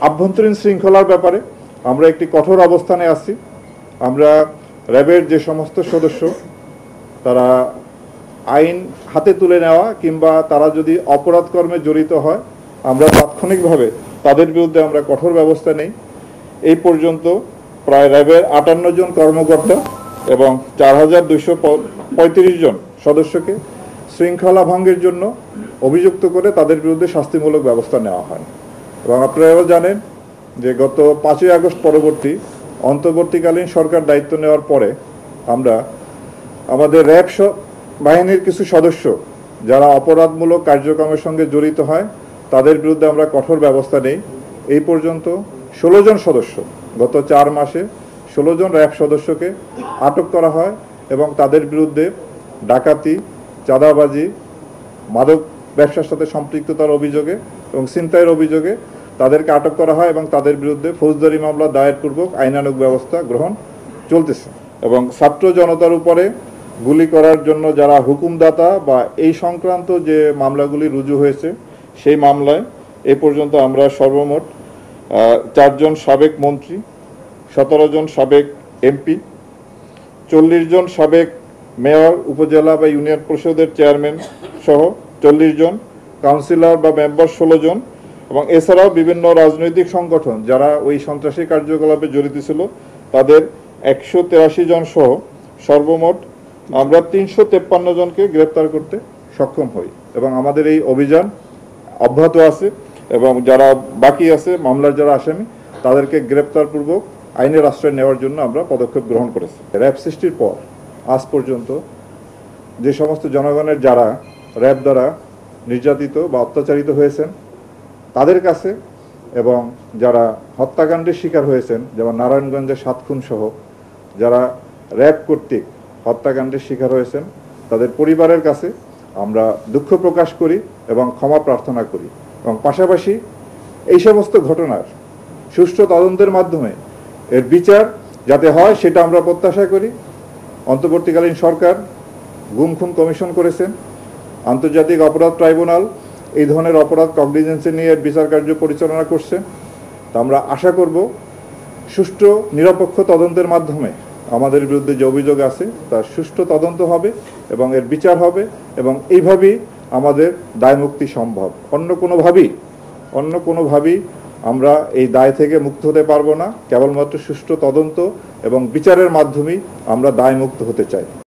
আভ্যন্তরীণ শৃঙ্খলার ব্যাপারে আমরা একটি কঠোর অবস্থানে আছি। আমরা র্যাবের যে সমস্ত সদস্য তারা আইন হাতে তুলে নেওয়া কিংবা তারা যদি অপরাধ কর্মে জড়িত হয় আমরা তাৎক্ষণিকভাবে তাদের বিরুদ্ধে আমরা কঠোর ব্যবস্থা নেই। এই পর্যন্ত প্রায় র্যাবের 58 জন কর্মকর্তা এবং 4235 জন সদস্যকে শৃঙ্খলা ভঙ্গের জন্য অভিযুক্ত করে তাদের বিরুদ্ধে শাস্তিমূলক ব্যবস্থা নেওয়া হয়। এবং আপনারাও জানেন যে গত 5ই আগস্ট পরবর্তী অন্তর্বর্তীকালীন সরকার দায়িত্ব নেওয়ার পরে আমরা আমাদের র্যাব বাহিনীর কিছু সদস্য যারা অপরাধমূলক কার্যক্রমের সঙ্গে জড়িত হয় তাদের বিরুদ্ধে আমরা কঠোর ব্যবস্থা নেই। এই পর্যন্ত 16 জন সদস্য গত 4 মাসে 16 জন র্যাব সদস্যকে আটক করা হয় এবং তাদের বিরুদ্ধে ডাকাতি, চাঁদাবাজি, মাদক ব্যবসার সাথে সম্পৃক্ততার অভিযোগে এবং ছিনতাইয়ের অভিযোগে তাদেরকে আটক করা হয় এবং তাদের বিরুদ্ধে ফৌজদারি মামলা দায়েরপূর্বক আইনানুগ ব্যবস্থা গ্রহণ চলতেছে। এবং ছাত্র জনতার উপরে গুলি করার জন্য যারা হুকুমদাতা বা এই সংক্রান্ত যে মামলাগুলি রুজু হয়েছে সেই মামলায় এ পর্যন্ত আমরা সর্বমোট 4 জন সাবেক মন্ত্রী, 17 জন সাবেক এমপি, 40 জন সাবেক মেয়র, উপজেলা বা ইউনিয়ন পরিষদের চেয়ারম্যান সহ 40 জন কাউন্সিলর বা মেম্বার 16 জন এবং এছাড়াও বিভিন্ন রাজনৈতিক সংগঠন যারা ওই সন্ত্রাসী কার্যকলাপে জড়িত ছিল তাদের 183 জন সহ সর্বমোট আমরা 353 জনকে গ্রেপ্তার করতে সক্ষম হই। এবং আমাদের এই অভিযান অব্যাহত আছে এবং যারা বাকি আছে মামলার যারা আসামি তাদেরকে গ্রেপ্তারপূর্বক আইনের আশ্রয় নেওয়ার জন্য আমরা পদক্ষেপ গ্রহণ করেছি। র্যাব সৃষ্টির পর আজ পর্যন্ত যে সমস্ত জনগণের যারা র্যাব দ্বারা নির্যাতিত বা অত্যাচারিত হয়েছেন তাদের কাছে এবং যারা হত্যাকাণ্ডের শিকার হয়েছেন যেমন নারায়ণগঞ্জের 7 খুন সহ যারা র্যাব কর্তৃক হত্যাকাণ্ডের শিকার হয়েছেন তাদের পরিবারের কাছে আমরা দুঃখ প্রকাশ করি এবং ক্ষমা প্রার্থনা করি এবং পাশাপাশি এই সমস্ত ঘটনার সুষ্ঠু তদন্তের মাধ্যমে এর বিচার যাতে হয় সেটা আমরা প্রত্যাশা করি। অন্তর্বর্তীকালীন সরকার গুম খুন কমিশন করেছেন, আন্তর্জাতিক অপরাধ ট্রাইব্যুনাল এই ধরনের অপরাধ কগনিজেন্সে নিয়ে বিচার কার্য পরিচালনা করছে। তা আমরা আশা করব সুষ্ঠু নিরপেক্ষ তদন্তের মাধ্যমে আমাদের বিরুদ্ধে যে অভিযোগ আছে তার সুষ্ঠু তদন্ত হবে এবং এর বিচার হবে এবং এইভাবেই আমাদের দায়মুক্তি সম্ভব। অন্য কোনোভাবেই আমরা এই দায় থেকে মুক্ত হতে পারবো না। কেবলমাত্র সুষ্ঠু তদন্ত এবং বিচারের মাধ্যমেই আমরা দায়মুক্ত হতে চাই।